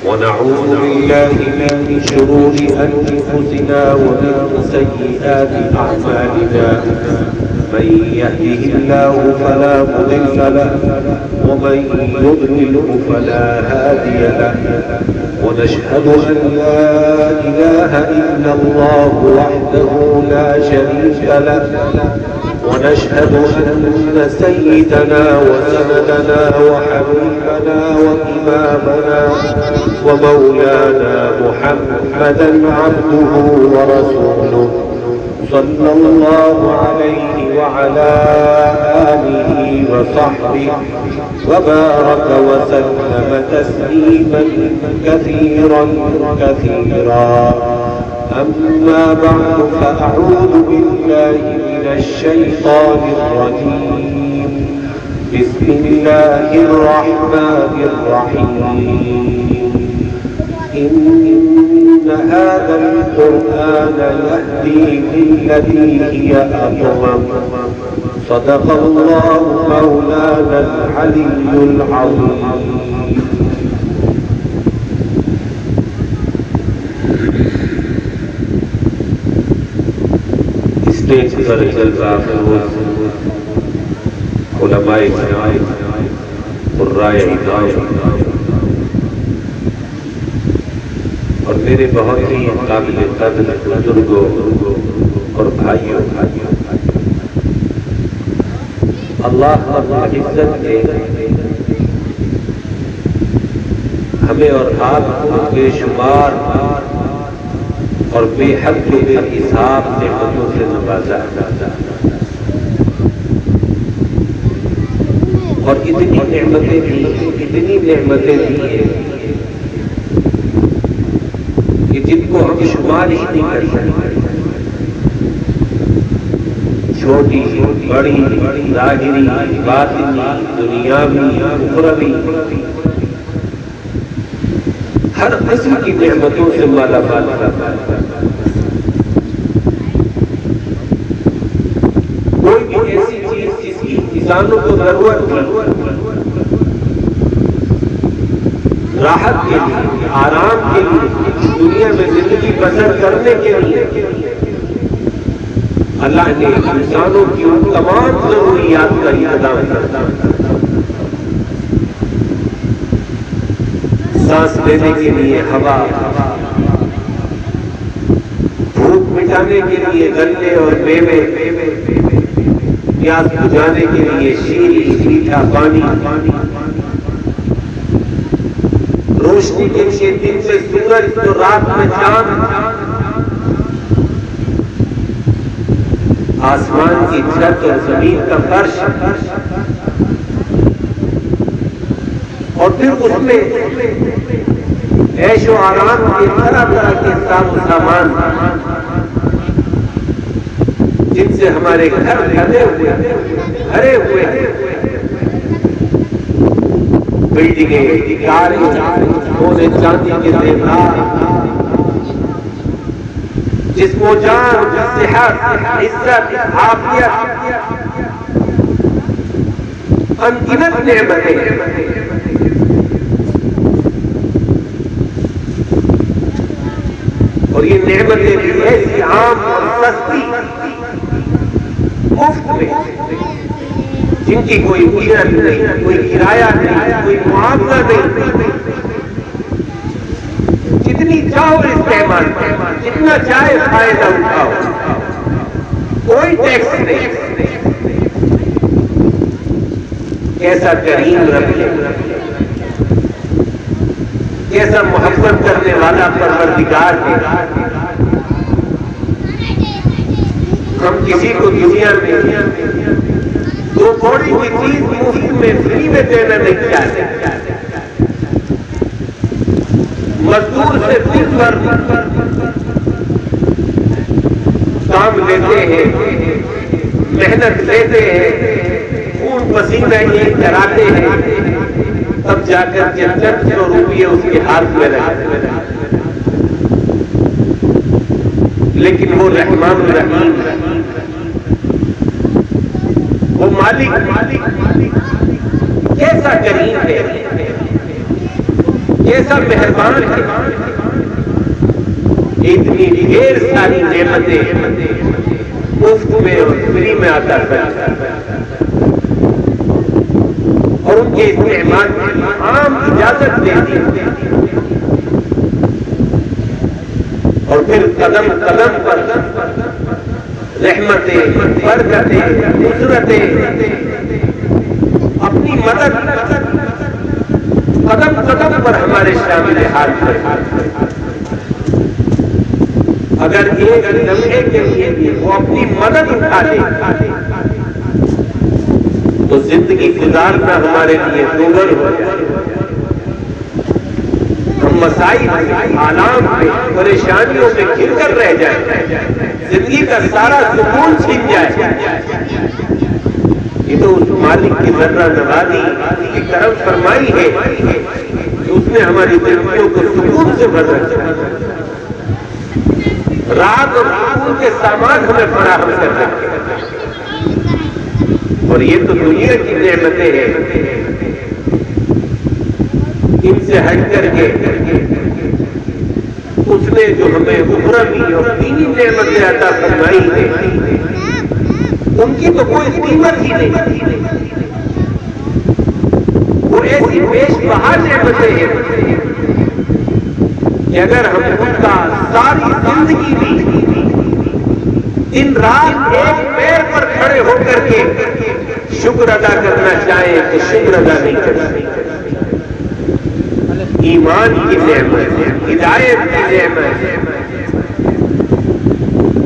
ونعوذ بالله من شرور أنفسنا ومن سيئات أعمالنا من يهده الله فلا مضل له ومن يضلله فلا هادي له ونشهد أن لا إله إلا الله وحده لا شريك له ونشهد أن سيدنا وسندنا وحبيبنا وإمامنا ومولانا محمدا عبده ورسوله صلى الله عليه وعلى آله وصحبه وبارك وسلم تسليما كثيرا كثيرا. أما بعد فأعوذ بالله من الشيطان الرجيم. بسم الله الرحمن الرحيم. إن هذا القرآن يهدي للتي هي أقوم. صدق الله مولانا العلي العظيم. اسٹیج پر جلوہ افروز علماء کرام، قرائے ہدایت اور میرے بہت ہی قابل قدر بزرگوں اور بھائیوں، اللہ رب العزت نے ہمیں اور آپ کو بے شمار اور بے حد و بے حساب نعمتوں سے نوازا اور اتنی نعمتیں دی ہیں کہ جن کو ہم شمار ہی نہیں کر سکتے. چھوٹی بڑی ظاہری باطنی دنیاوی اخروی ہر قسم کی نعمتوں سے مالا مال رہتا ہے. کوئی بھی ایسی چیز جس کی انسانوں کو ضرورت تھی راحت کے لیے، آرام کے لیے، دنیا میں زندگی بسر کرنے کے لیے، اللہ نے انسانوں کی ان تمام ضروریات کا انتظام کرتا ہے. سانس لینے کے لیے ہوا، بھوک مٹانے کے لیے گلے اور میوے، پیاس بجھانے کے لیے شیریں میٹھا پانی، روشنی کے لیے دن میں سورج تو رات میں چاند، آسمان کی چھت اور زمین کا فرش، اور پھر اس میں عیش و آرام کے طرح طرح کے ساز و سامان جن سے ہمارے گھر بھرے ہوئے ہیں. بلڈنگیں، کاریں، سونے چاندی کے زیورات، جسم و جان، صحت، عزت، عافیت، انگنت نعمتیں. اور یہ نعمتیں بھی ایسی عام اور سستی مفت میں جن کی کوئی اجرت نہیں، کوئی کرایہ نہیں، کوئی معاوضہ نہیں. جتنی چاہو استعمال کرو، جتنا چاہے فائدہ اٹھاؤ، کوئی ٹیکس نہیں. کیسا کریم رب ہے، کیسا محبت کرنے والا پروردگار ہے. ہم کسی کو دنیا میں دو تھوڑی سی چیز مفت میں فری میں دینا نہیں چاہتے. مزدور سے دن بھر کام لیتے ہیں، محنت لیتے ہیں، خون پسینہ یہ کراتے ہیں، تب جا کر کے 100 روپیے اس کے ہاتھ میں رہتے ہیں. لیکن وہ رحمان الرحیم، وہ مالک کیسا کریم ہے کیسا مہربان ہے، اتنی ڈھیر ساری نعمتیں مفت میں اور فری میں عطا کرتا ہے، اور ان کے استعمال کی عام اجازت دے دی، اور پھر قدم قدم پر رحمتیں، برکتیں، نصرتیں، اپنی مدد قدم قدم پر ہمارے شامل حال پر۔ اگر ایک لمحے کے لیے وہ اپنی مدد اٹھا لے تو زندگی گزارنا ہمارے لیے دوگر ہو جائے، ہم مسائل آلام میں، پریشانیوں میں گھر کر رہ جائیں، زندگی کا سارا سکون چھن جائے۔ یہ تو اس مالک کی ذرہ نوازی کی کرم فرمائی ہے کہ اس نے ہماری زندگیوں کو سکون سے بھر رکھا، رات اور سکون کے سامان ہمیں فراہم کر رکھے، اور یہ تو دنیا کی نعمتیں ہیں، ان سے ہٹ کر کے اس نے جو ہمیں اخروی اور دینی نعمتیں عطا فرمائی ہیں ان کی تو کوئی قیمت ہی نہیں، وہ ایسی بیش بہا نعمتیں ہیں کہ اگر ہم ان کا ساری زندگی بھی دن رات ایک پیر پر کھڑے ہو کر کے شکر ادا کرنا چاہیں تو شکر ادا نہیں کر سکتے۔ ایمان کی نعمت، ہدایت کی نعمت،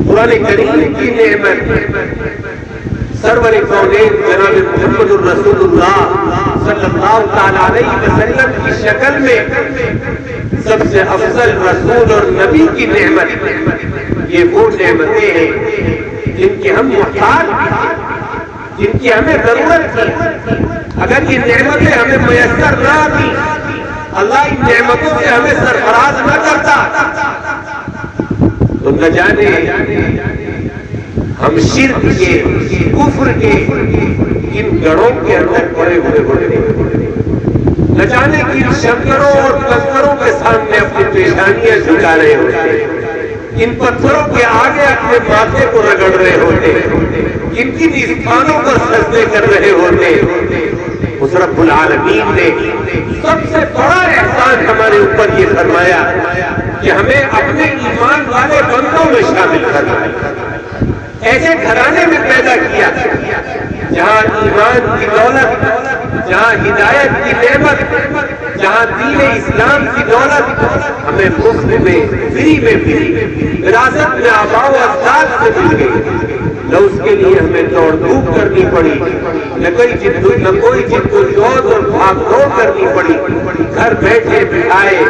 قرآن کریم کی نعمت، سرور کونین جناب محمد الرسول اللہ صلی اللہ تعالی علیہ وسلم کی شکل میں سب سے افضل رسول اور نبی کی نعمت، یہ وہ نعمتیں ہیں جن کی ہم محتاج ہیں، جن کی ہمیں ضرورت تھی۔ اگر یہ نعمتیں ہمیں میسر نہ آتی، اللہ ان نعمتوں سے ہمیں سرفراز نہ کرتا، تو نہ جانے ہم شرک کے، کفر کے ان گڑھوں کے اندر پڑے ہوئے ہوتے، نہ جانے کن شنکروں اور کنکروں کے سامنے اپنی پیشانیاں جھکا رہے ہوتے، ان پتھروں کے آگے اپنے ماتھے کو رگڑ رہے ہوتے، کن استھانوں پر سجدے کر رہے ہوتے۔ اس رب العالمین نے سب سے بڑا احسان ہمارے اوپر یہ فرمایا کہ ہمیں اپنے ایمان والے بندوں میں شامل کرنا، ایسے گھرانے میں پیدا کیا جہاں ایمان کی دولت، جہاں ہدایت کی نعمت، جہاں دین اسلام کی دولت ہمیں مفت میں، فری میں ملی، وراثت میں آباء و اجداد سے مل گئی، نہ اس کے لیے ہمیں دوڑ دھوپ کرنی پڑی، نہ کوئی جد و جہد اور بھاگ دوڑ کرنی پڑی، گھر بیٹھے بٹھائے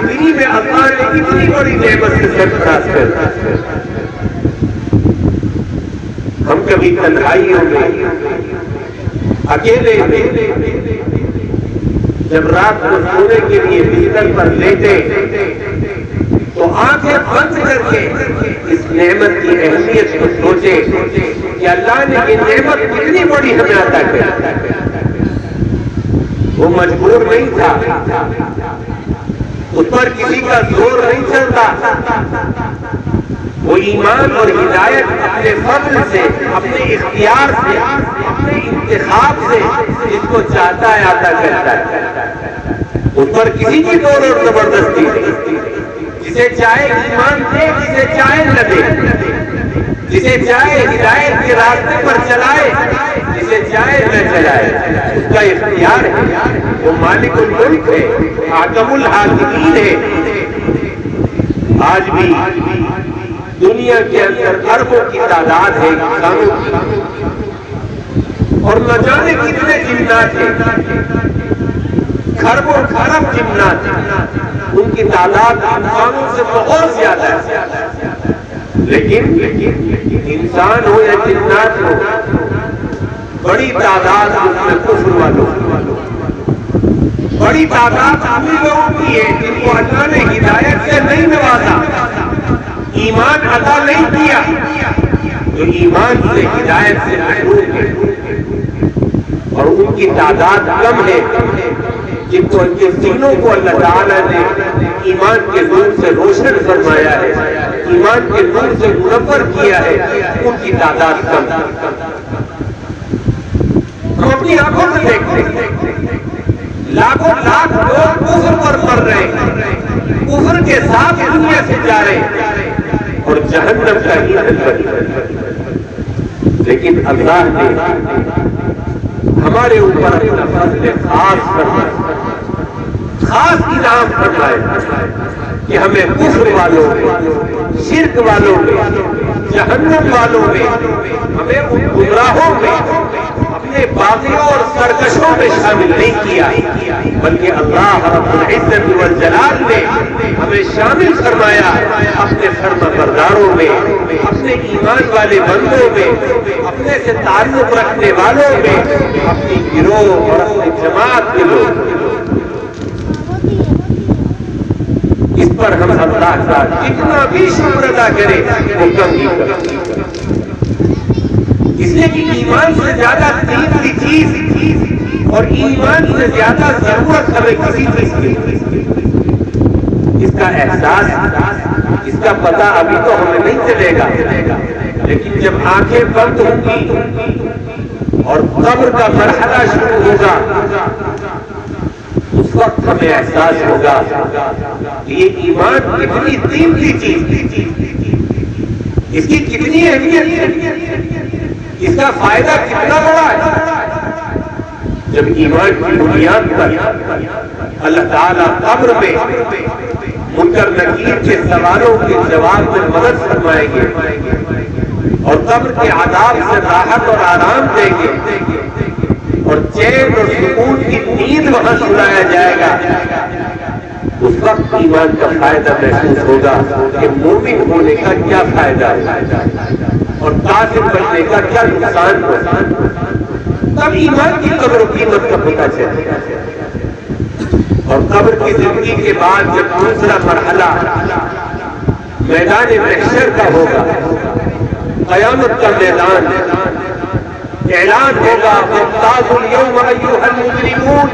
فری میں اللہ نے اتنی بڑی نعمت سے سرفراز کر دیا۔ ہم کبھی تنہائیوں میں، اکیلے میں، جب رات کو سونے کے لیے بستر پر لیٹے تو آنکھیں بند کر کے اس نعمت کی اہمیت کو سوچے کہ اللہ نے یہ نعمت کتنی بڑی ہمیں عطا کی۔ وہ مجبور نہیں تھا، اس پر کسی کا زور نہیں چلتا، وہ ایمان اور ہدایت اپنے فضل سے، اپنے اختیار سے، اپنے انتخاب سے جس کو چاہتا ہے عطا کرتا ہے، اس پر کسی کی زور اور زبردستی نہیں، جسے چاہے ایمان دے، جسے چاہے نہ دے، جسے چاہے ہدایت کے راستے پر چلائے، جسے چاہے نہ چلائے، اس کا اختیار ہے، وہ مالک الملک ہے، حاکم الحاکمین ہے۔ آج بھی دنیا کے اندر اربوں کی تعداد ہے انسانوں کی، اور نہ جانے کتنے جنات ہیں، کھربوں کھرب جنات، ان کی تعداد انسانوں سے بہت زیادہ ہے، لیکن انسان ہو یا جنات ہو، بڑی تعداد اس میں کفر والوں، بڑی تعداد ہم لوگوں کی ہے جن کو اللہ نے ہدایت سے نہیں نوازا، ایمان عطا نہیں کیا، جو ایمان سے، ہدایت سے محروم ہے، اور ان کی تعداد کم ہے، جن کو ان کے سینوں کو اللہ تعالیٰ نے ایمان کے نور سے روشن فرمایا ہے، ایمان کے نور سے منور کیا ہے، ان کی تعداد کم۔ ہم اپنی آنکھوں سے دیکھتے ہیں لاکھوں لاکھ لوگ کفر پر مر رہے ہیں، کفر کے ساتھ دنیا سے جا رہے ہیں اور جہنم کا ایندھن بن رہے، لیکن اللہ نے ہمارے اوپر اپنا فضل خاص فرمایا، خاص انعام فرمایا کہ ہمیں کفر والوں میں، شرک والوں میں، جہنم والوں میں، ہمیں ان گمراہوں میں، اپنے باغیوں اور سرکشوں میں شامل نہیں کیا، بلکہ اللہ رب العزت والجلال نے ہمیں شامل فرمایا اپنے فرما برداروں میں، اپنے ایمان والے بندوں میں، اپنے سے تعلق رکھنے والوں میں، اپنی گروہ اور اپنی جماعت کے لوگ۔ اس پر ہم اللہ کا جتنا بھی شکر ادا کریں وہ کم ہی کریں، اس لیے کہ ایمان سے زیادہ قیمتی چیز اور ایمان سے زیادہ ضرورت ہمیں کسی چیز کی، اس کا احساس، اس کا پتہ ابھی تو ہمیں نہیں چلے گا، لیکن جب آنکھیں بند ہوں گی اور قبر کا مرحلہ شروع ہوگا اس وقت ہمیں احساس ہوگا کہ یہ ایمان کتنی قیمتی چیز، اس کی کتنی اہمیت ہے، اس کا فائدہ کتنا بڑا ہے۔ جب ایمان کی بنیاد پر اللہ تعالیٰ قبر میں منکر نکیر کے سوالوں کے جواب میں مدد فرمائیں گے اور قبر کے عذاب سے راحت اور آرام دیں گے اور چین اور سکون کی نیند وہاں سلایا جائے گا، اس وقت ایمان کا فائدہ محسوس ہوگا کہ مومن ہونے کا کیا فائدہ ہے اور کافر بننے کا کیا نقصان ہوگا، تب ایمان کی قدر و قیمت کا پتہ چلے گا۔ اور قبر کی زندگی کے بعد جب دوسرا مرحلہ میدان محشر کا ہوگا، قیامت کا میدان، اعلان ہوگا وَامْتَازُوا الْيَوْمَ أَيُّهَا الْمُجْرِمُونَ،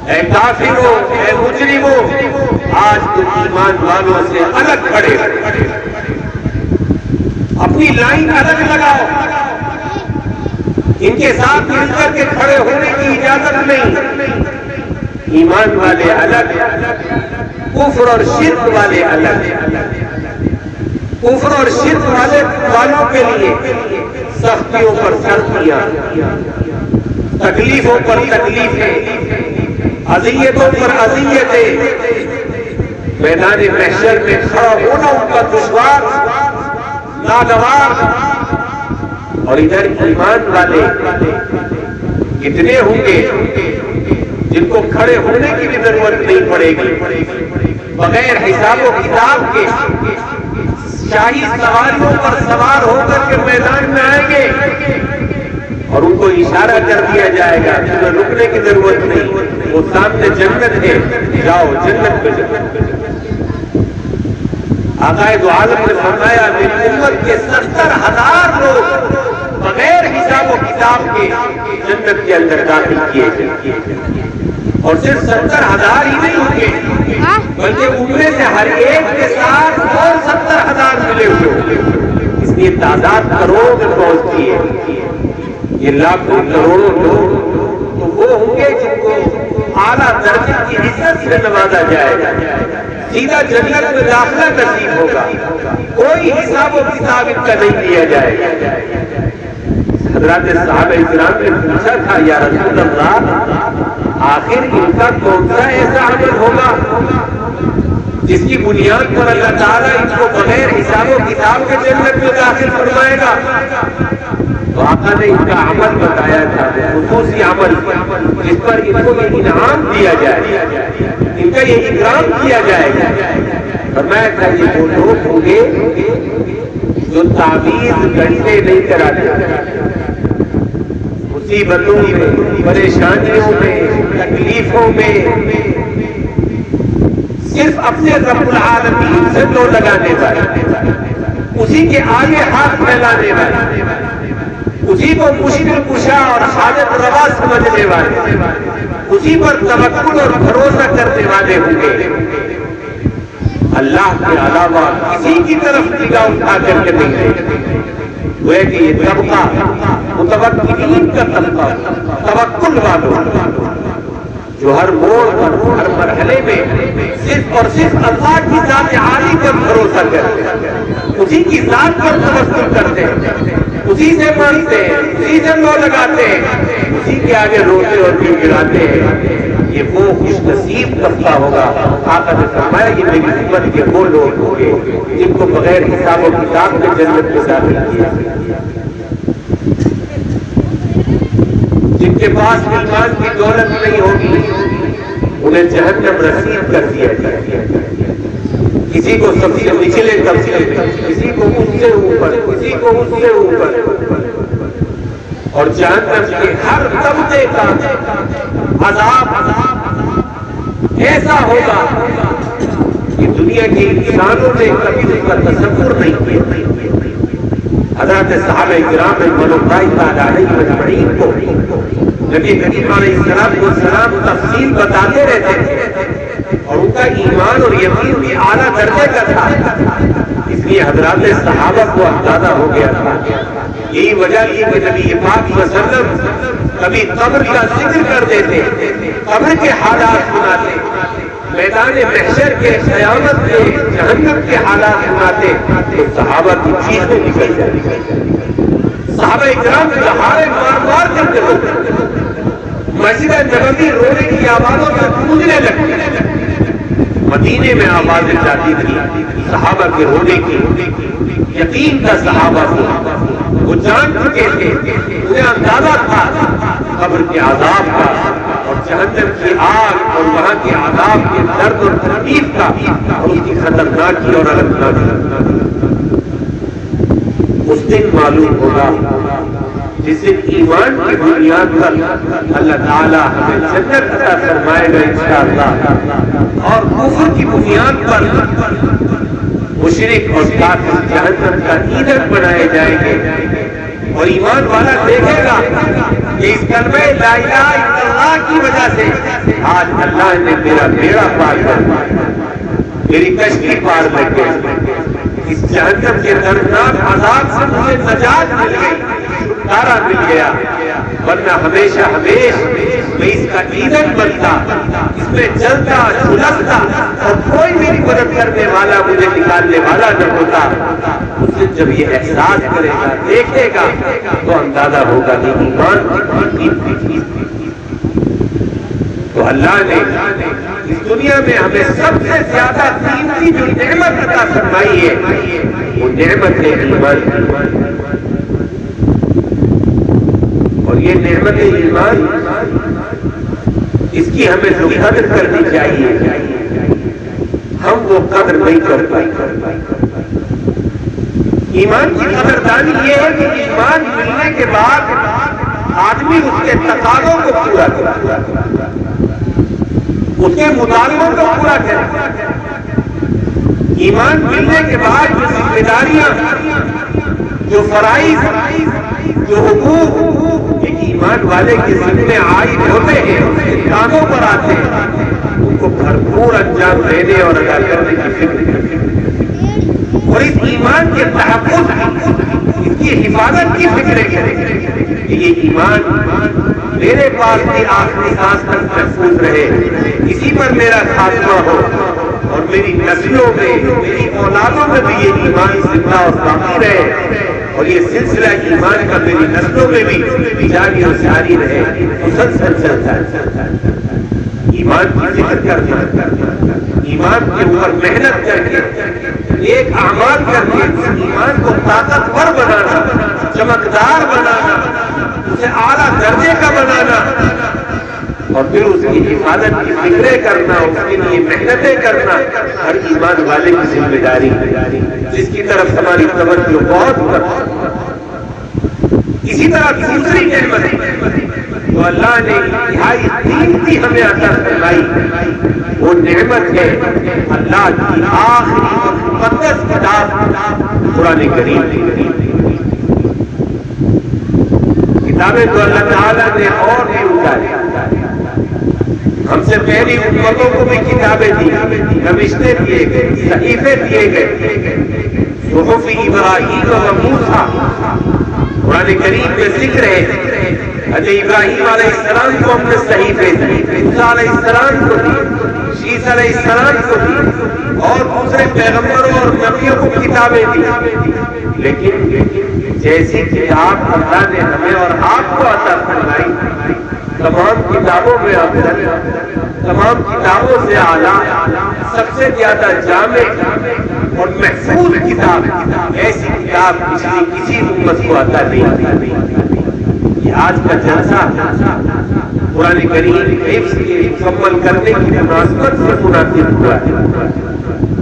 اے کافروں، اے مجرموں، آج تم ایمان والوں سے الگ کھڑے، اپنی لائن الگ لگاؤ، ان کے ساتھ مل کر کے کھڑے ہونے کی اجازت نہیں، ایمان والے الگ، کفر اور شرک والے الگ، کفر اور شرک والوں کے لیے سختیوں پر سختیاں، تکلیفوں پر تکلیفیں، اذیتوں پر اذیتیں، میدان محشر میں کھڑا ہونا ان کا دشوار، ناگوار، اور ادھر ایمان والے کتنے ہوں گے جن کو کھڑے ہونے کی بھی ضرورت نہیں پڑے گی، بغیر حساب و کتاب کے شاہی سواریوں پر سوار ہو کر کے میدان میں آئیں گے اور ان کو اشارہ کر دیا جائے گا، تمہیں رکنے کی ضرورت نہیں، وہ سامنے جنت ہے، جاؤ جنت میں جاؤ۔ آقائے دو عالم نے فرمایا میری امت کے 70,000 لوگ بغیر حساب و کتاب کے جنت کے اندر داخل کیے جائیں، اور صرف 70,000 ہی نہیں ہوں گے بلکہ ان میں سے ہر ایک کے ساتھ اور 70,000 ملے ہوئے ہوں گے، اس لیے تعداد کروڑوں میں پہنچتی ہے، یہ لاکھوں کروڑوں لوگ تو وہ ہوں گے جن کو اعلیٰ درجے کی عزت سے نوازا جائے گا، سیدھا جنت میں داخلہ نصیب ہوگا، کوئی حساب و کتاب ان کا نہیں لیا جائے گا۔ حضرات صحابہ کرام نے پوچھا تھا یا رسول اللہ آخر ان کا کون سا ایسا عمل ہوگا جس کی بنیاد پر اللہ تعالیٰ ان کو بغیر حساب و کتاب کے جنت میں داخل فرمائے گا؟ تو آقا نے ان کا عمل بتایا تھا، خصوصی عمل جس پر ان کو یہ انعام دیا جائے، ان کا یہ اکرام کیا جائے گا۔ فرمایا تھا یہ وہ لوگ ہوں گے جو تعویذ گھنٹے نہیں کراتے، مصیبتوں میں، پریشانیوں میں، تکلیفوں میں صرف اپنے رب العالمین سے دو لگانے والے، اسی کے آگے ہاتھ پھیلانے والے، اسی کو مشکل کشا اور حاجت روا سمجھنے والے، اسی پر توکل اور بھروسہ کرنے والے ہوں گے. اللہ کے علاوہ کسی کی طرف نگاہ اٹھا کر کے نہیں ہے. وہ ہے کہ یہ طبقہ متوکلین کا طبقہ، توکل والوں، جو ہر موڑ پر ہر مرحلے میں صرف اور صرف اللہ کی ذات عالی پر بھروسہ کرتے ہیں، اسی کی ذات پر توکل کرتے ہیں، اسی سے مانتے ہیں، اسی سے لو لگاتے ہیں، اسی کے آگے روتے اور گڑ گڑاتے ہیں. یہ وہ خوش نصیب طبقہ ہوگا. آقا نے فرمایا کہ میری امت کے وہ لوگ ہوں گے جن کو بغیر حساب و کتاب میں جنت میں داخل کیا، جن کے پاس ایمان کی دولت نہیں ہوگی انہیں جہنم رسید کر دیا جائے. کسی کو سب سے نچلے طبقے میں، کسی کو اس سے اوپر، کسی کو اس سے اوپر، اور جہنم کے ہر طبقے کا عذاب ایسا ہوگا کہ دنیا کے انسانوں نے کبھی اس کا تصور نہیں کیا. حضرت صحابہ کرام رضوان اللہ تعالیٰ علیہم اجمعین کو نبی کریم علیہ السلام تفصیل بتاتے رہتے تھے، اور ان کا ایمان اور یقین بھی اعلیٰ درجے کا تھا. اس لیے حضرات صحابہ کو اندازہ ہو گیا تھا. یہی وجہ تھی کہ نبی پاک صلی اللہ علیہ وسلم کبھی قبر کا ذکر کر دیتے، قبر کے حالات سناتے، میدان محشر کے، قیامت کے، جہنم کے حالات سناتے تو صحابہ کی چیخیں نکل جاتی. صحابہ اکرام دہاڑے مار مار کر کے مسجد نبوی رونے کی آوازوں سے گونجنے لگتی. مدینے میں آوازیں جاتی تھی صحابہ کے رونے کی. یقین کا صحابہ تھا، وہ جان چکے تھے، انہیں اندازہ تھا قبر کے عذاب کا اور جہنم کی آگ اور وہاں کے عذاب کے درد اور تکلیف کا اور اس کی خطرناکی اور المناکی. اس دن معلوم ہوگا جس دن ایمان کی بنیاد پر اللہ تعالیٰ ہمیں جنت عطا فرمائے گا انشاءاللہ، اور کفر کی بنیاد پر مشرک اور کافر جہنم کا ایندھن بنائے جائیں گے. اور ایمان والا دیکھے گا کہ اس کلمہ لا الہ الا اللہ کی وجہ سے آج اللہ نے میرا بیڑا پار کر دیا، میری کشتی پار لگ گئی، اس جہنم کے دردناک عذاب سے مجھے نجات مل گئی، چھٹکارا مل گیا. ورنہ ہمیشہ میں اس کا ایندھن بنتا، اس میں جلتا جھلستا اور کوئی میری مدد کرنے والا، مجھے نکالنے والا نہ ہوتا. اس دن جب یہ احساس کرے گا، دیکھے گا، تو اندازہ ہوگا کہ ایمان کی چیز تھی. تو اللہ نے اس دنیا میں ہمیں سب سے زیادہ قیمتی جو نعمت عطا فرمائی ہے وہ نعمت ہے ایمان. اور یہ نعمت ایمان اس کی ہمیں جو قدر کرنی چاہیے ہم وہ قدر نہیں کر پائے. ایمان کی قدردانی یہ ہے کہ ایمان ملنے کے بعد آدمی اس کے تقاضوں کو پورا کرے، اس کے مطالبوں کو پورا کرے. ایمان ملنے کے بعد جو ذمہ داریاں، جو فرائض، جو حقوق ایک ایمان والے کے ذمہ عائد ہوتے ہیں، اس کے کاموں پر آتے ہیں، ان کو بھرپور انجام دینے اور ادا کرنے کی فکر، اور اس ایمان کے تحفظ، اس کی حفاظت کی فکر کرے کہ یہ ایمان میرے پاس بھی آخری سانس تک محفوظ رہے، اسی پر میرا خاتمہ ہو، اور میری نسلوں میں، میری اولادوں میں بھی یہ ایمان زندہ اور باقی رہے، اور یہ سلسلہ ایمان کا میری نسلوں میں بھی جاری اور ساری رہے، مسلسل چلتا ہے. ایمان کی ذکر کرنا، ایمان کے اوپر محنت کر کے، ایک اعمال کر کے ایمان کو طاقتور بنانا، چمکدار بنانا، اسے اعلیٰ درجے کا بنانا، اور پھر اس کی حفاظت کی فکریں کرنا، اس کے لیے محنتیں کرنا ہر ایمان والے کی ذمہ داری، جس کی طرف ہماری توجہ بہت کرتا. اسی طرح دوسری نعمت تو اللہ نے انتہائی قیمتی ہمیں عطا فرمائی، وہ نعمت ہے اللہ کی آخری اور مقدس کتاب قرآن کریم. کتابیں تو اللہ تعالیٰ نے اور بھی اتاری، ہم سے پہلی امتوں کو بھی کتابیں دی، نوشتے دیے گئے، صحیفے دیے گئے، صحف ابراہیم و موسیٰ۔ قرآن کریم میں ذکر ہے حضرت ابراہیم علیہ السلام کو ہم نے صحیفے دی، موسیٰ علیہ السلام کو دی، عیسیٰ علیہ السلام کو دی، اور دوسرے پیغمبروں اور نبیوں کو کتابیں دی۔ لیکن جیسی کتاب اللہ نے ہمیں اور آپ کو عطا فرمائی، تمام کتابوں میں افضل، تمام کتابوں سے اعلیٰ، سب سے زیادہ جامع اور محفوظ کتاب، ایسی کتاب پچھلی کسی امت کو عطا نہیں۔ یہ آج کا جلسہ قرآن کریم حفظ کے مکمل کرنے کی مناسبت سے منعقد ہوا ہے۔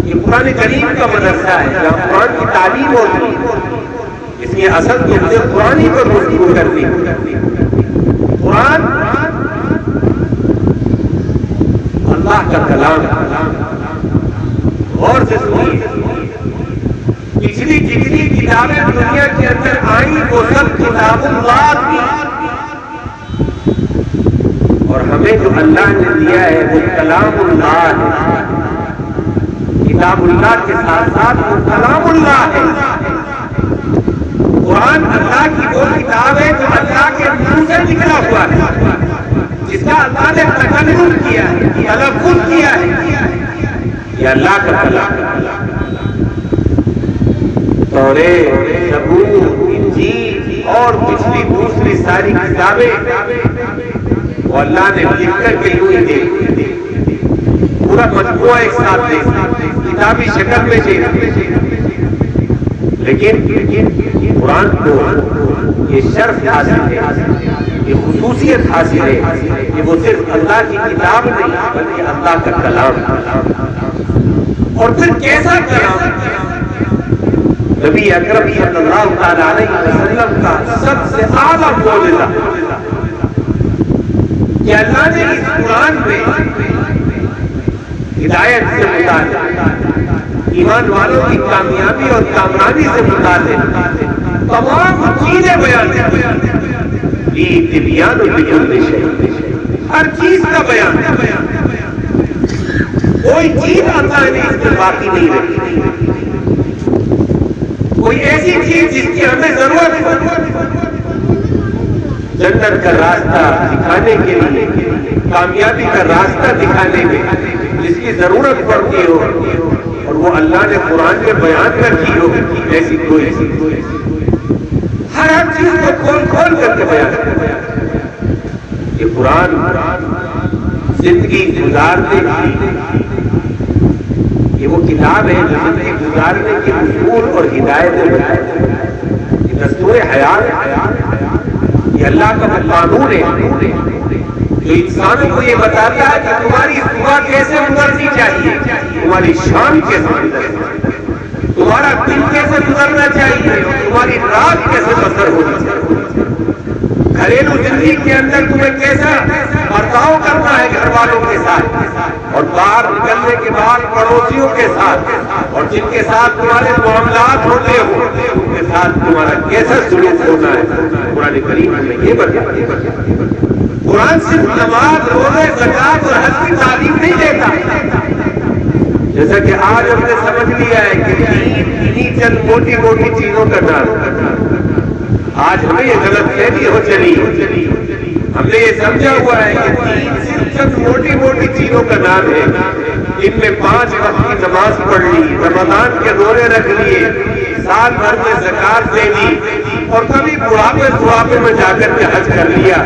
یہ قرآن کریم کا مدرسہ ہے جہاں قرآن کی تعلیم ہوتی ہے۔ اس کی اصل تو مجھے قرآن ہی پر گفتگو کرنی ہے۔ قرآن اللہ کا کلام، غور سے سنیے، پچھلی جتنی کتابیں دنیا کے اندر آئیں وہ سب کتاب اللہ کی، اور ہمیں جو اللہ نے دیا ہے وہ کلام اللہ ہے۔ کتاب اللہ کے ساتھ ساتھ وہ کلام اللہ ہے۔ قرآن اللہ کی وہ کتاب ہے جو اللہ کے منہ سے نکلا ہوا ہے، جس کا اللہ نے تکلم کیا ہے، تلفظ کیا ہے۔ یہ اللہ کا کلام۔ تورات، زبور، انجیل اور پچھلی دوسری ساری کتابیں وہ اللہ نے لکھ کر کے یوں ہی دے، پورا مجموعہ ایک ساتھ دے، کتابی شکل میں دے۔ لیکن قرآن کو یہ شرف حاصل ہے، یہ خصوصیت حاصل ہے کہ وہ صرف اللہ کی کتاب نہیں بلکہ اللہ کا کلام ہے۔ اور پھر کیسا کلام؟ نبی اکرم صلی اللہ تعالیٰ علیہ وسلم کا سب سے اعلیٰ معجزہ کہ اللہ نے اس قرآن میں ہدایت سے متعلق، ایمان والوں کی کامیابی اور کامرانی سے متعلق تمام چیزیں بیان کی، تبیان لکل شیء، ہر چیز کا بیان، کوئی چیز اللہ نے اس میں باقی نہیں رکھی، کوئی ایسی چیز جس کی ہمیں ضرورت ہو۔ جنت کا راستہ دکھانے کے لیے، کامیابی کا راستہ دکھانے میں جس کی ضرورت پڑتی ہو اور وہ اللہ نے قرآن میں بیان کر کی ہو، ایسی کوئی ہر چیز کو کھول کھول کر کے بیان کرتا ہے۔ یہ قرآن زندگی گزارنے کی یہ وہ کتاب ہے جو زندگی گزارنے کے اصول اور ہدایتیں بتاتی ہے۔ یہ دستور حیات، یہ اللہ کا قانون ہے جو انسانوں کو یہ بتاتا ہے کہ تمہاری صبح کیسے گزرنی چاہیے، تمہاری شام کیسے گزرنی چاہیے، تمہارا دن کیسے گزرنا چاہیے، تمہاری رات کیسے بسر ہونی چاہیے، گھریلو زندگی کے اندر تمہیں کیسا برتاؤ کرنا ہے گھر والوں کے ساتھ، اور باہر نکلنے کے بعد پڑوسیوں کے ساتھ، اور جن کے ساتھ تمہارے معاملات ہوتے ہو ان کے ساتھ تمہارا کیسا سلوک ہونا ہے۔ قرآن کریم ہمیں یہ بتاتا ہے۔ قرآن صرف نماز، روزے، زکات اور حج کی تعلیم نہیں دیتا، جیسا کہ آج ہم نے سمجھ لیا ہے کہ دین انہی چند موٹی موٹی چیزوں کا نام۔ آج ہمیں یہ غلط فہمی ہو چلی، ہم نے یہ سمجھا ہوا ہے کہ دین صرف چند موٹی موٹی چیزوں کا نام ہے۔ ان میں 5 وقت کی نماز پڑھ لی، رمضان کے روزے رکھ لیے، سال بھر میں زکات دے دی، اور کبھی بڑھاپے میں جا کر کے حج کر لیا،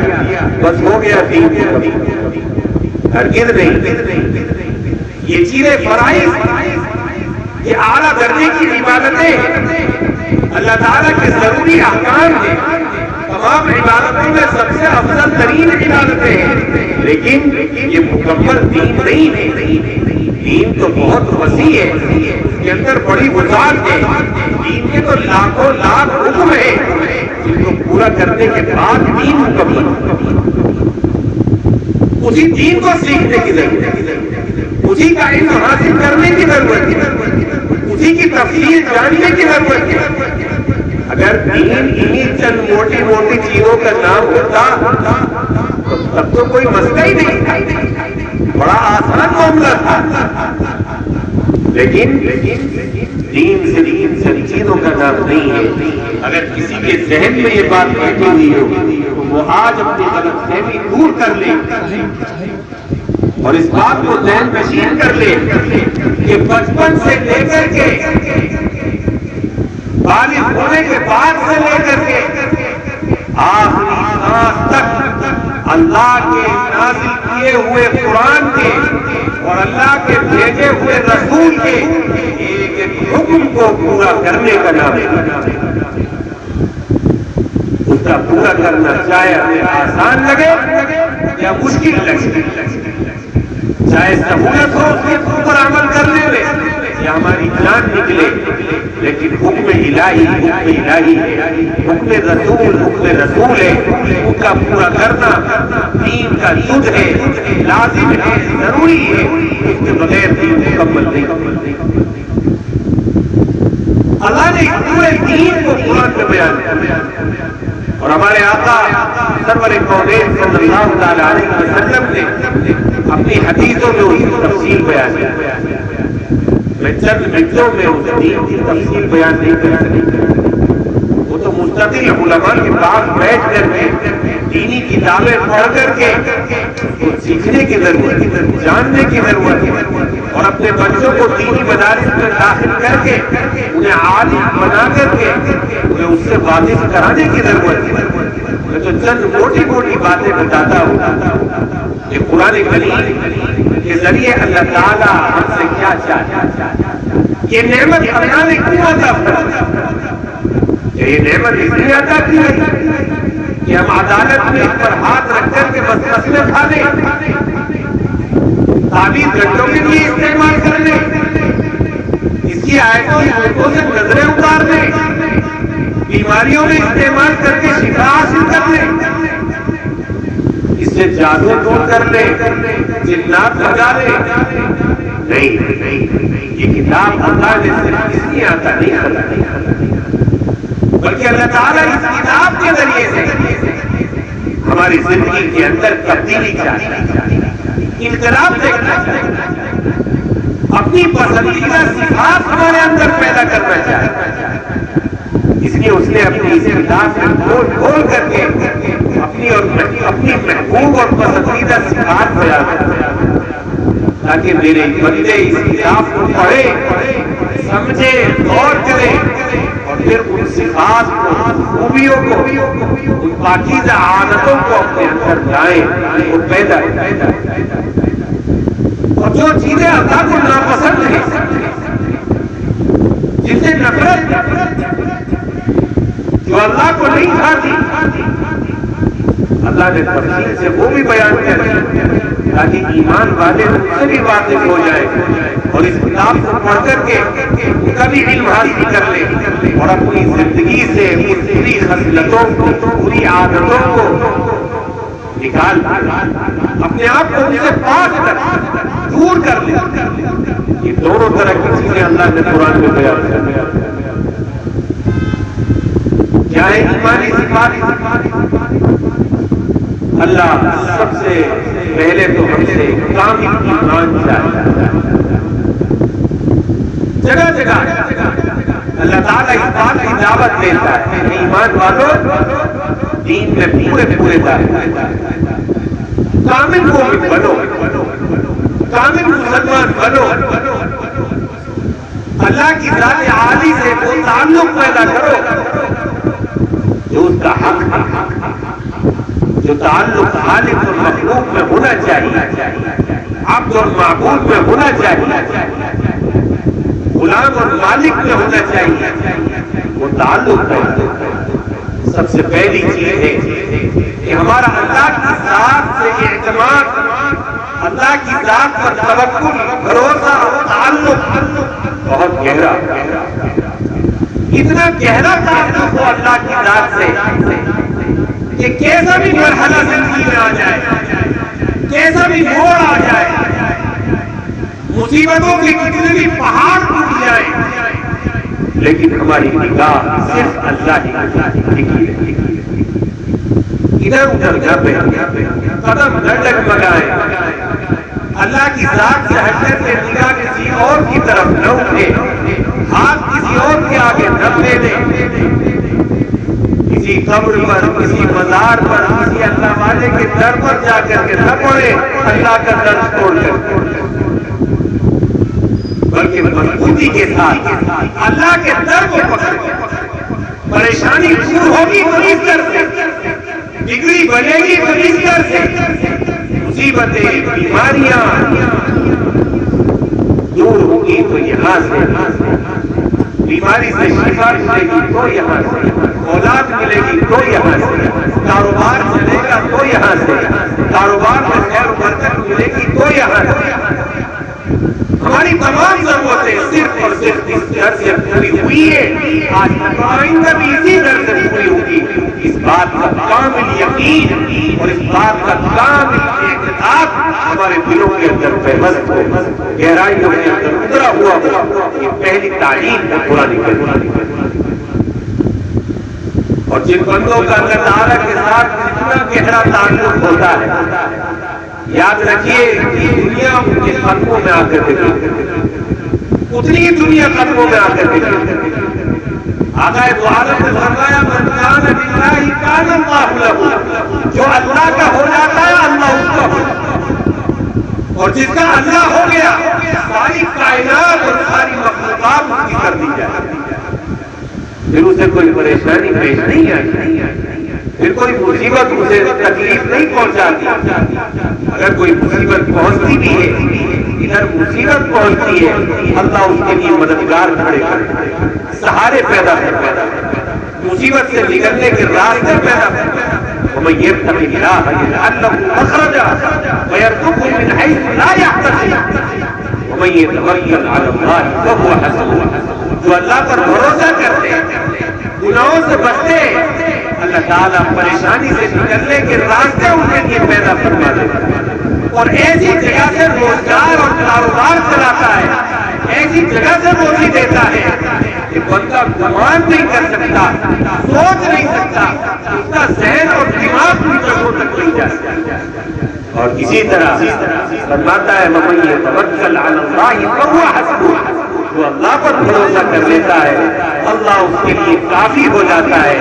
بس ہو گیا دین۔ ہرگز نہیں۔ یہ چیزیں فرائض، یہ اعلیٰ درجے کی عبادتیں ہیں، اللہ تعالیٰ کے ضروری احکام ہیں، تمام عبادتوں میں سب سے افضل ترین عبادتیں ہیں، لیکن یہ مکمل دین نہیں ہے۔ دین تو بہت وسیع ہے، اس کے اندر بڑی وسعت ہے، دین کے تو لاکھوں لاکھ حکم ہیں جن کو پورا کرنے کے بعد دین مکمل۔ اسی دین کو سیکھنے کی ضرورت ہے، اسی کا علم حاصل کرنے کی ضرورت ہے، اسی کی تفصیل جاننے کی ضرورت ہے۔ اگر دین انہی چند موٹی موٹی چیزوں کا نام ہوتا تو تب تو کوئی مسئلہ ہی نہیں، بڑا آسان معاملہ تھا. لیکن دین صرف ان سب چیزوں کا نام نہیں ہے. اگر کسی کے ذہن میں یہ بات بیٹھی ہوئی ہو تو وہ آج اپنی غلط فہمی دور کر لے اور اس بات کو ذہن نشین کر لے کہ بچپن سے لے کر کے بالغ ہونے کے بعد سے لے کر کے آخری سانس تک اللہ کے نازل کیے ہوئے قرآن کے اور اللہ کے بھیجے ہوئے رسول کے ایک ایک حکم کو پورا کرنے کا نام ہے. اس کا پورا کرنا چاہے ہمیں آسان لگے یا مشکل لگے، چاہے سہولت ہو اس کے اوپر عمل کرنے میں یا ہماری جان نکلے، لیکن حکم الہی حکم رسول ہے، ان کا پورا کرنا دین کا جز ہے، لازم ہے، ضروری ہے. اس کے بغیر دین مکمل نہیں. اللہ نے پورے دین کو قرآن میں بیان کیا اور ہمارے آقا سرور کونین صلی اللہ تعالی علیہ وسلم نے اپنی حدیثوں میں اس کی تفصیل بیان کی. میں چند منٹوں میں اس دین کی تفصیل بیان نہیں کر سکتا. وہ تو مستقل علماء کے پاس بیٹھ کر کے دینی کتابیں پڑھ کر کے سیکھنے کی ضرورت ہے، جاننے کی ضرورت ہے اور اپنے بچوں کو دینی مدارس میں داخل کر کے انہیں عالم بنا کر کے انہیں اس سے واقف کرانے کی ضرورت ہے. میں تو چند موٹی موٹی باتیں بتاتا ہوں کہ قرآن کریم کے ذریعے اللہ تعالیٰ ہم سے کیا چاہتا ہے. یہ نعمت اللہ نے کیوں عطا فرمائی؟ یہ نعمت اس لیے عطا کی ہے کہ ہم عدالت میں اس پر ہاتھ رکھ کر کے بس مسئلے کھا لیں، تعبیر گھنٹوں کے لیے استعمال کر لیں، اس کی آیتوں سے نظریں اتار لیں، بیماریوں میں استعمال کر کے شفا حاصل کر لیں، اس سے جادو دور کر لیں، جنات لگا لیں. نہیں، یہ کتاب اللہ نے صرف اس لیے عطا نہیں کی بلکہ اللہ تعالیٰ اس کتاب کے ذریعے سے ہماری زندگی کے اندر تبدیلی چاہتا ہے، انقلاب دیکھنا چاہتا ہے، اپنی پسندیدہ صفات ہمارے اندر پیدا کرنا چاہتا ہے. اس لیے اس نے اپنی اس کتاب میں کھول کر کے اپنی محبوب اور پسندیدہ صفات بیان کرتا تاکہ میرے بندے اس کتاب کو پڑھیں، سمجھیں، غور کریں اور پھر ان صفات کو، خوبیوں کو، ان پاکیزہ عادتوں کو اپنے اندر لائیں، وہ پیدا کریں. اور جو چیزیں اللہ کو ناپسند ہیں، جن سے نفرت، جو اللہ کو نہیں کھاتی، اللہ نے تفصیل سے وہ بھی بیان کیا تاکہ ایمان والے ان سے بھی واقف ہو جائیں اور اس کتاب کو پڑھ کر کے ان کا بھی علم حاصل کر لیں اور اپنی زندگی سے ان بری خصلتوں کو، بری عادتوں کو نکال اپنے آپ کو ان سے پاک کر دور کر لیں. یہ دونوں طرح کی چیزیں اللہ نے قرآن میں بیان کیا. کیا ہے ایمانی صفات؟ اللہ سب سے پہلے تو ہم سے کامل ایمان چاہتا ہے. جگہ جگہ اللہ تعالیٰ اس بات کی دعوت دیتا ہے کہ ایمان والوں دین میں پورے داخل کامل مومن بنو، کامل مسلمان بنو، اللہ کی ذات عالی سے وہ تعلق پیدا کرو جو اس کا حق ہے، جو تعلق خالق اور مخلوق میں ہونا چاہیے، عبد اور معبود میں ہونا چاہیے، غلام اور مالک میں ہونا چاہیے. وہ تعلق ہے. سب سے پہلی چیز ہے کہ ہمارا اللہ کی ذات سے اعتماد، اللہ کی ذات پر توکل، بھروسہ اور تعلق بہت گہرا، اتنا گہرا تعلق ہو اللہ کی ذات سے کہ کیسا بھی مرحلہ زندگی میں آ جائے، کیسا بھی موڑ آ جائے، مصیبتوں کے کتنے بھی پہاڑ ٹوٹ جائیں، لیکن ہماری نگاہ صرف اللہ ہی ٹکی رہے، ادھر ادھر نہ بہے، قدم نہ ڈگمگائیں، اللہ کی ذات سے ہٹ کر کے نگاہ کسی اور کی طرف نہ اٹھے، ہاتھ کسی اور کے آگے نہ پھیلے، کسی قبر پر، کسی مزار پر، کسی اللہ والے کے در پر جا کر کے نہ پڑے اللہ کا در توڑ کر، بلکہ مضبوطی کے ساتھ اللہ کے در کو پکڑے۔ پریشانی دور ہوگی تو اس در سے، بگڑی بنے گی تو اس در سے، مصیبتیں بیماریاں دور ہوگی تو یہاں سے، بیماری سے شفا ملے گی تو یہاں سے، اولاد ملے گی تو یہاں سے، کاروبار چلے گا تو یہاں سے، کاروبار میں خیر و برکت ملے گی تو یہاں سے۔ ہماری تمام ضرورتیں صرف اور صرف اس در سے پوری ہوئی ہے، آج آئندہ بھی اسی در سے پوری ہوگی۔ اس بات کا کامل یقین اور اس بات کا کامل اعتقاد ہمارے دلوں کے اندر پیوست ہو، گہرائیوں کے اندر اترا ہوا ہو، یہ پہلی تعلیم ہے قرآن کریم۔ اور جن بندوں کا اللہ تعالیٰ کے ساتھ جتنا گہرا تعلق ہوتا ہے، یاد رکھیے دنیا ان کے قدموں میں آ کر دیکھے، اتنی ہی دنیا قدموں میں آ کر دیکھے۔ آقا دو عالم نے فرمایا من کان للہ کان اللہ لہ، جو اللہ کا ہو جاتا ہے اللہ اس کا ہو، اور جس کا اللہ ہو گیا ساری کائنات اور ساری مخلوقات اس کی کر دی جائے، پھر اسے کوئی پریشانی پیش نہیں آئی، پھر کوئی مصیبت اسے تکلیف نہیں پہنچاتی۔ اگر کوئی مصیبت پہنچتی بھی ہے، ادھر مصیبت پہنچتی ہے، اللہ اس کے لیے مددگار کھڑے کرتا ہے، سہارے پیدا کرتا ہے، مصیبت سے نکلنے کے راستے پیدا کرتا ہے۔ وَمَن يَتَّقِ اللَّهَ يَجْعَل لَّهُ مَخْرَجًا وَيَرْزُقْهُ مِنْ حَيْثُ لَا يَحْتَسِبُ وَمَن يَتَوَكَّلْ عَلَى اللَّهِ فَهُوَ حَسْبُهُ۔ جو اللہ پر بھروسہ کرتے ہیں، گناہوں سے بچتے ہیں، اللہ تعالیٰ پریشانی سے نکلنے کے راستے ان کے لیے پیدا فرما دیتا ہے، اور ایسی جگہ سے روزگار اور کاروبار چلاتا ہے، ایسی جگہ سے روزی دیتا ہے کہ بندہ گمان نہیں کر سکتا، سوچ نہیں سکتا، اس کا ذہن اور دماغ ان جگہوں تک نہیں جا سکتا۔ اور اسی طرح فرماتا ہے وَمَن يَتَوَكَّلْ عَلَى اللَّهِ فَهُوَ حَسْبُهُ، جو اللہ پر بھروسہ کر لیتا ہے اللہ اس کے لیے کافی ہو جاتا ہے،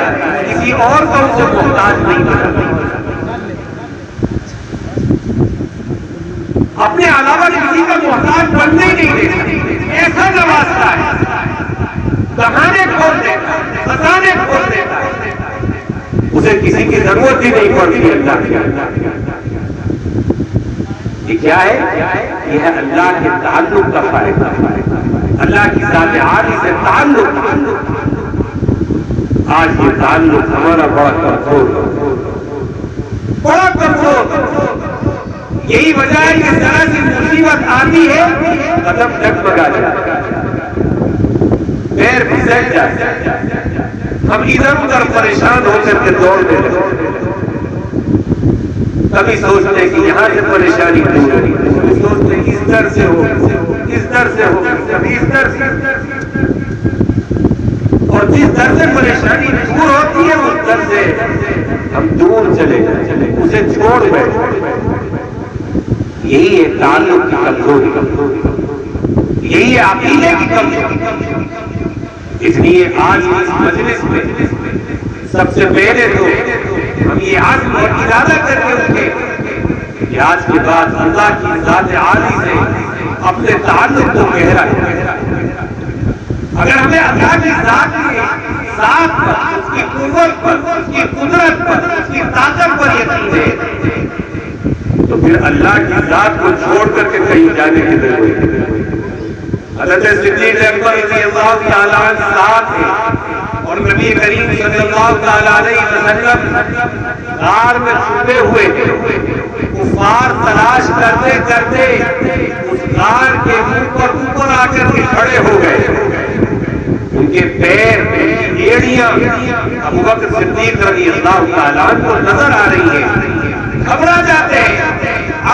کسی اور کو اسے محتاج نہیں بناتا۔ اپنے علاوہ کسی کا محتاج بننے ہی نہیں دیتا، ایسا نوازتا ہے، بہانے کھول دیتا ہے، خزانے کھول دیتا ہے، اسے کسی کی ضرورت ہی نہیں پڑتی اللہ کی۔ یہ کیا ہے؟ یہ ہے اللہ کے تعلق کا فائدہ، اللہ کی ذات عالی سے تعلق۔ آج یہ تعلق ہمارا بڑا کمزور، یہی وجہ ہے کہ ذرا سی مصیبت آتی ہے قدم ڈگمگا جاتا ہے، پیر پھسل جاتا ہے، ہم ادھر ادھر پریشان ہو کر کے دوڑنے لگتے ہیں، کبھی سوچتے ہیں کہ یہاں سے پریشانی دور ہوگی، کبھی سوچتے ہیں اس در سے ہو، اس در سے ہو، کبھی اس در سے، اور جس در سے پریشانی دور ہوتی ہے اس در سے ہم دور چلے جائیں، اسے چھوڑ بیٹھے۔ یہی ہے تعلق کی کمزوری، یہی ہے عقیدے کی کمزوری۔ اس لیے آج اس مجلس میں سب سے پہلے تو ہم یہ عزم اور ارادہ کر کے اٹھے کہ آج کے بعد اللہ کی ذات عالی سے اپنے تعلق کو گہرا ہے۔ اگر ہمیں اللہ کی ذات پر، اس کی قوت پر، اس کی قدرت پر، اس کی طاقت پر یقین ہے تو پھر اللہ کی ذات کو چھوڑ کر کے کہیں جانے کی ضرورت نہیں۔ حضرت صدیق اکبر رضی اللہ تعالیٰ عنہ ساتھ ہیں اور نبی کریم صلی اللہ تعالیٰ علیہ وسلم غار میں چھپے ہوئے کفار تلاش کرتے کرتے اس غار کے اوپر آ کر کے کھڑے ہو گئے، ان کے پیر، ان کی ایڑیاں ابوبکر صدیق رضی اللہ تعالیٰ عنہ کو نظر آ رہی ہیں، گھبرا جاتے ہیں،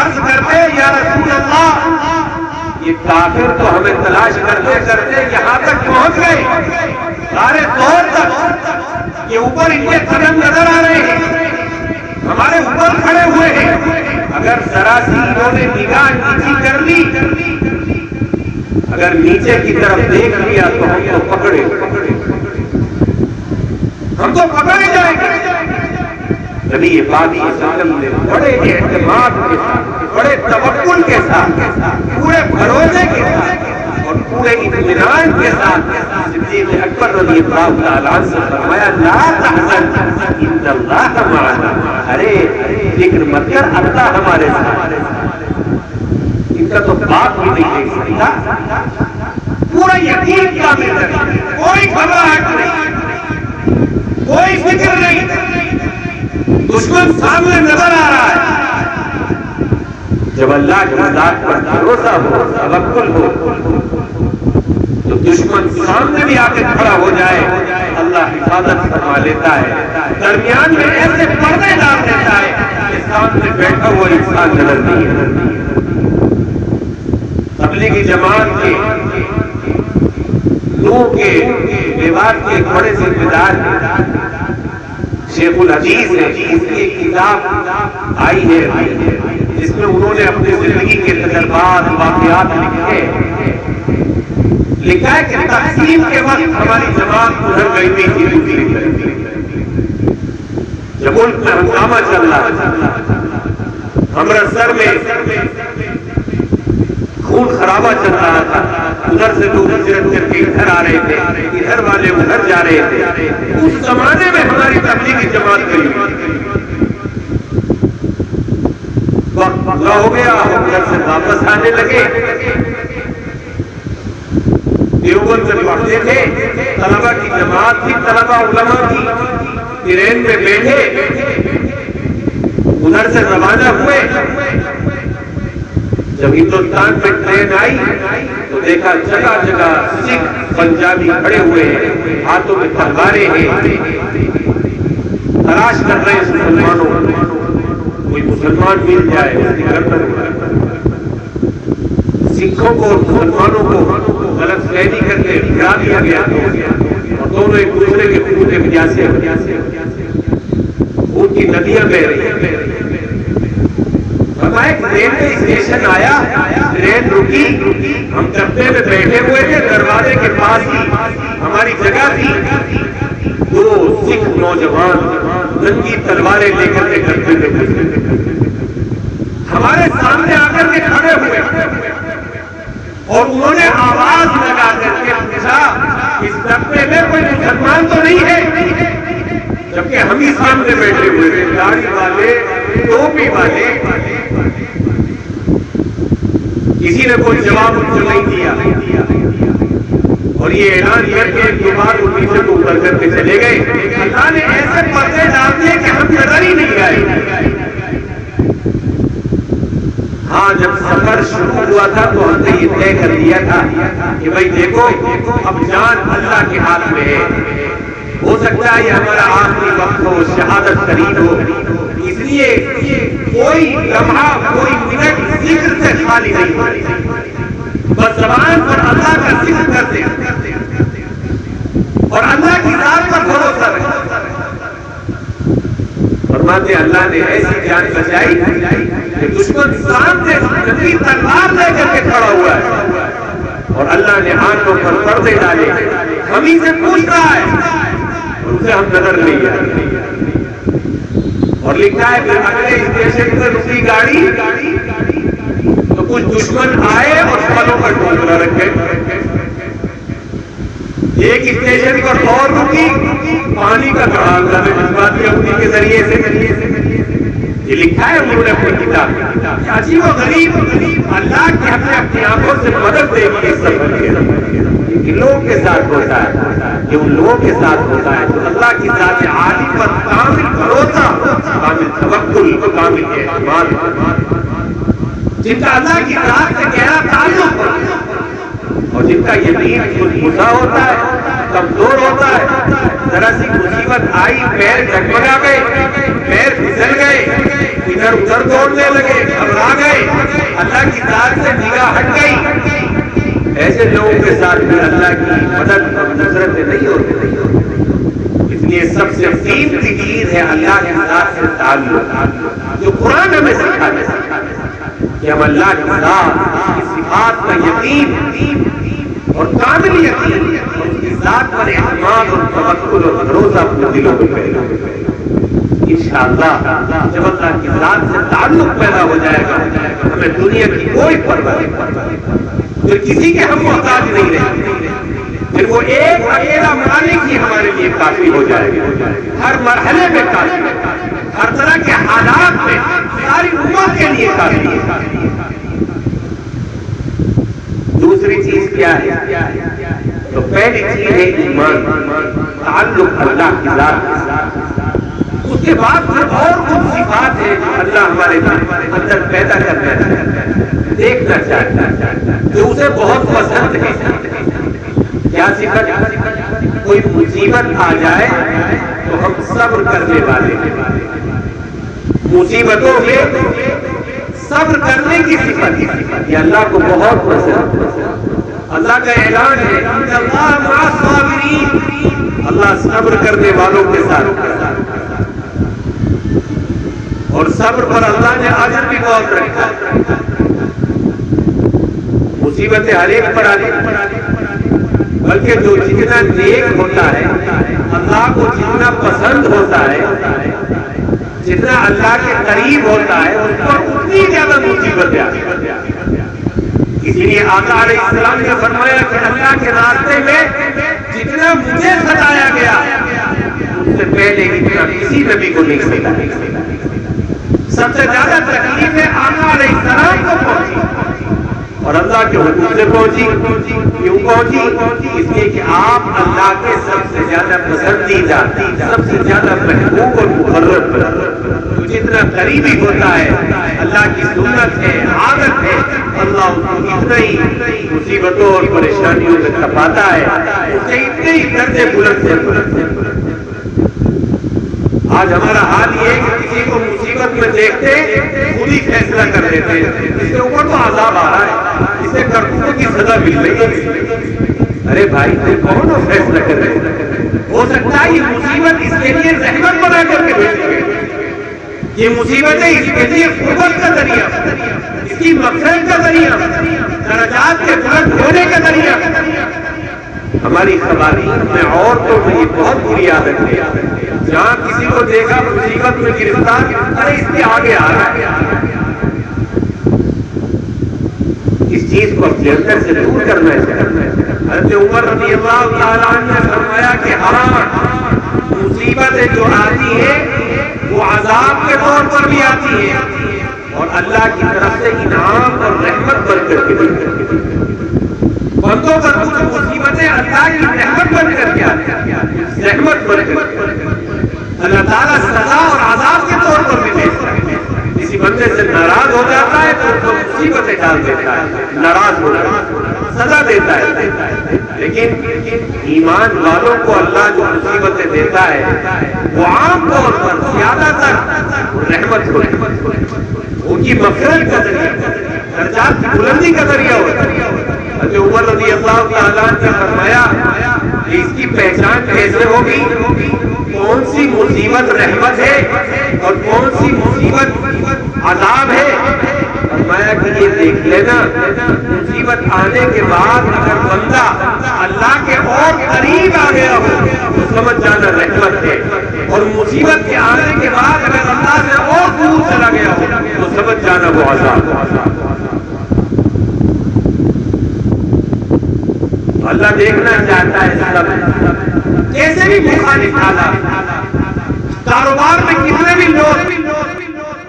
عرض کرتے یا رسول اللہ یہ کافر تو ہمیں تلاش کرتے کرتے یہاں تک پہنچ گئے، سارے طور تک یہ اوپر ان کے قدم نظر آ رہے ہیں، ہمارے اوپر کھڑے ہوئے ہیں۔ اگر ذرا سی انہوں نے نگاہ نیچی کر لی، اگر نیچے کی طرف دیکھ لیا تو ہم تو پکڑے جائیں گے۔ نبی پاک صلی اللہ علیہ وسلم نے بڑے اعتماد کے ساتھ، بڑے توکل کے ساتھ، پورے بھروسے کے ساتھ اور پورے اطمینان کے ساتھ صدیق اکبر رضی اللہ تعالیٰ عنہ سے فرمایا لا تحزن ان اللہ معنا، ارے فکر مت کر، اللہ ہمارے ساتھ۔ ان کا تو باپ بھی نہیں دیکھ سکتا، پورا یقین کامل ہے، کوئی گھبراہٹ نہیں، کوئی فکر نہیں، دشمن سامنے نظر آ رہا ہے۔ جب اللہ کی ذات پر بھروسہ ہو، توکل ہو، تو دشمن سامنے بھی آ کے کھڑا ہو جائے، اللہ حفاظت فرما لیتا ہے، درمیان میں ایسے پردے ڈال دیتا ہے کہ سامنے بیٹھا ہوا انسان نظر نہیں ہے۔ تبلیغی جماعت کے نور کے دیوار کے بڑے ذمہ دار شیخ الحدیث ہے، اس کی ایک کتاب آئی ہے جس میں انہوں نے اپنی زندگی کے تجربات، واقعات لکھا ہے کہ تقسیم کے وقت ہماری جماعت ادھر گئی ہوئی تھی دوسری طرف، جب ملک میں ہنگامہ چل رہا تھا، امرتسر میں خون خرابہ چل رہا تھا، ادھر سے لوگ ہجرت کر کے ادھر آ رہے تھے، ادھر والے ادھر جا رہے تھے۔ اس زمانے میں ہماری تبلیغی جماعت گئی، وقت پورا ہو گیا، ہم گھر سے واپس آنے لگے، دیوبند میں پڑھتے تھے، طلبہ کی جماعت تھی، طلبہ علماء کی، ٹرین میں بیٹھے، ادھر سے روانہ ہوئے۔ جب ہندوستان میں ٹرین آئی تو دیکھا جگہ جگہ سکھ پنجابی کھڑے ہوئے ہیں، ہاتھوں میں تلواریں ہیں، تلاش کر رہے ہیں مسلمانوں، کوئی مسلمان مل جائے اس کی گردن اڑائے۔ سکھوں کو اور مسلمانوں کو غلط فہمی کر کے گرا دیا گیا اور دونوں ایک دوسرے کے خون کے پیاسے، خون کی ندیاں بہہ رہی ہیں۔ ایک ریلوے اسٹیشن آیا، ٹرین رکی، ہم ڈبے میں بیٹھے ہوئے تھے، دروازے کے پاس ہی ہماری جگہ تھی، دو سکھ نوجوان ننگی تلواریں لے کر کے ڈبے میں گھسے، ہمارے سامنے آ کر کے کھڑے ہوئے اور انہوں نے آواز لگا کر کے پوچھا اس ڈبے میں کوئی مسلمان تو نہیں ہے؟ جبکہ ہم ہی سامنے بیٹھے ہوئے تھے، داڑھی والے، ٹوپی والے، کسی نے کوئی جواب ان کو نہیں دیا اور یہ اعلان کر کے ایک دو بار وہ پیچھے کو اتر کر کے چلے گئے۔ اللہ نے ایسے پردے ڈال دیے کہ ہم نظر ہی نہیں آئے۔ ہاں جب سفر شروع ہوا تھا تو ہم نے یہ طے کر دیا تھا کہ بھائی دیکھو اب جان اللہ کے ہاتھ میں ہے، ہو سکتا ہے یہ ہمارا آخری وقت ہو، شہادت قریب ہو، اس لیے کوئی لمحہ، کوئی منٹ ذکر سے خالی نہیں، بس زبان پر اللہ کا ذکر کرتے اور اللہ کی ذات پر بھروسہ رکھتے۔ فرماتے اللہ نے ایسی جان بچائی کہ دشمن سامنے ننگی تلوار لے کر کے کھڑا ہوا ہے اور اللہ نے آنکھوں پر پردے ڈالے، ہم ہی سے پوچھ رہا ہے، اسے ہم نظر نہیں آئے۔ اور لکھا ہے کہ اگلے اسٹیشن پر رکی گاڑی تو کچھ دشمن آئے اور پھلوں کا ٹوکرا رکھے، ایک اسٹیشن پر اور رکی، پانی کا ٹھڑالنا میں جذباتی اپنی کے ذریعے سے یہ لکھا ہے انہوں نے اپنی کتاب۔ عجیب و غریب، اللہ کی ہم نے اپنی آنکھوں سے مدد دے گی اس سفر کے، ان لوگوں کے ساتھ ہوتا ہے، یہ ان لوگوں کے ساتھ ہوتا ہے تو اللہ کی ذات عالی پر کامل بھروسہ، کامل توکل، کامل اعتماد، جن کا اللہ کی ذات سے گہرا تعلق ہوتا ہے اور جن کا یقین خود بھوسا ہوتا ہے، کمزور ہوتا ہے، ذرا سی مصیبت آئی، پیر جگمگا گئے، پیر پھسل گئے، ادھر ادھر دوڑنے لگے، گھبرا گئے، اللہ کی ذات سے نگاہ ہٹ گئی، ایسے لوگوں کے ساتھ بھی اللہ کی مدد اور نصرتیں نہیں ہوتی۔ اس لیے سب سے قیمتی چیز ہے اللہ کی ذات سے تعلق، جو قرآن ہمیں سکھاتا ہے کہ ہم اللہ کی ذات کی صفات کا یقین اور کامل یقین اور اس کی ذات پر اعتماد اور توکل اور بھروسہ اپنے دلوں میں پیدا کریں۔ انشاءاللہ جب اللہ کی ذات سے تعلق پیدا ہو جائے گا، ہمیں دنیا کی کوئی پرواہ نہیں، پھر کسی کے ہم محتاج نہیں رہیں، پھر وہ ایک اکیلا مالک ہی ہمارے لیے کافی ہو جائے گا، ہر مرحلے میں کافی، ہر طرح کے حالات میں ساری امت کے لیے کافی ہے۔ دوسری چیز کیا ہے؟ تو پہلی چیز ہے ایمان، تعلق اللہ کی ذات کے ساتھ۔ اس کے بعد پھر اور کچھ صفات ہیں جو اللہ ہمارے اندر پیدا کرنا چاہتا ہے، دیکھنا چاہتا ہے، جو اسے بہت پسند ہے۔ کیا صفت؟ کوئی مصیبت آ جائے تو ہم صبر کرنے والے ہیں، مصیبتوں میں صبر کرنے کی صفت یہ اللہ کو بہت پسند ہے۔ اللہ کا اعلان ہے اللہ مع الصابرین، اللہ صبر کرنے والوں کے ساتھ، اور صبر پر اللہ نے اجر بھی بہت رکھا ہے۔ مصیبتیں ہر ایک پر آتی ہیں، بلکہ جو جتنا نیک ہوتا ہے، اللہ کو جتنا پسند ہوتا ہے، جتنا اللہ کے قریب ہوتا ہے، اس پر اتنی زیادہ مصیبتیں آتی ہیں۔ اسی لیے آقا علیہ السلام نے فرمایا کہ اللہ کے راستے میں جتنا مجھے ستایا گیا، اس سے پہلے اتنا کسی نبی کو نہیں ستایا۔ سب سے زیادہ تکلیفیں آقا علیہ السلام کو پہنچی اور اللہ کے حکم سے پہنچی۔ کیوں پہنچی؟ اس لیے کہ آپ اللہ کے سب سے زیادہ پسندیدہ، سب سے زیادہ محبوب اور مقرب، جو جتنا قریبی ہوتا ہے، اللہ کی سنت ہے، عادت ہے، اللہ اس کو اتنا ہی مصیبتوں اور پریشانیوں سے کھپاتا ہے، اسے اتنے ہی درجے بلند سے۔ آج ہمارا حال یہ ہے کہ کسی کو مصیبت میں دیکھتے خود ہی فیصلہ کر دیتے ہیں، اس کے اوپر تو عذاب آ رہا ہے، اسے کرتوتوں کی سزا مل رہی ہے۔ ارے بھائی کون ہو فیصلہ کر رہے؟ ہو سکتا ہے یہ مصیبت اس کے لیے رحمت بنا کر کے بھیجی گئی، یہ مصیبتیں اس کے لیے قربت کا ذریعہ، اس کی مغفرت کا ذریعہ، درجات کے بلند ہونے کا ذریعہ۔ ہماری خواتین میں عورتوں میں یہ بہت بری عادت ہے، جہاں کسی کو دیکھا مصیبت میں گرفتار، ارے اس کے آگے آ رہا ہے۔ اس چیز کو اپنے اندر سے دور کرنا ہے۔ حضرت عمر رضی اللہ تعالیٰ عنہ نے فرمایا کہ ہاں مصیبتیں جو آتی ہیں وہ عذاب کے طور پر بھی آتی ہیں اور اللہ کی طرف سے انعام اور رحمت بن کر کے بندوں پر کچھ مصیبتیں اللہ کی رحمت بن کر کے آتی ہیں، رحمت بن کر کے اللہ تعالیٰ سزا اور عذاب کے طور پر بھی دیتا ہے۔ کسی بندے سے ناراض ہو جاتا ہے تو اس کو مصیبتیں ڈال دیتا ہے، ناراض ہو جاتا ہے، سزا دیتا ہے۔ لیکن ایمان والوں کو اللہ جو مصیبتیں دیتا ہے وہ عام طور پر زیادہ تر رحمت ہو، ان کی مغفرت کا ذریعہ، درجات کی بلندی کا ذریعہ ہوتا ہے۔ حضرت عمر رضی اللہ تعالیٰ نے فرمایا کہ اس کی پہچان کیسے ہوگی؟ کون سی مصیبت رحمت ہے اور کون سی مصیبت عذاب ہے؟ فرمایا کہ یہ دیکھ لینا، مصیبت آنے کے بعد اگر بندہ اللہ کے اور قریب آ گیا ہو تو سمجھ جانا رحمت ہے، اور مصیبت کے آنے کے بعد اگر اللہ سے اور دور چلا گیا ہو تو سمجھ جانا وہ عذاب ہے۔ اللہ دیکھنا چاہتا ہے سب، کیسے بھی مخالف حالات، کاروبار میں کتنے بھی لوگ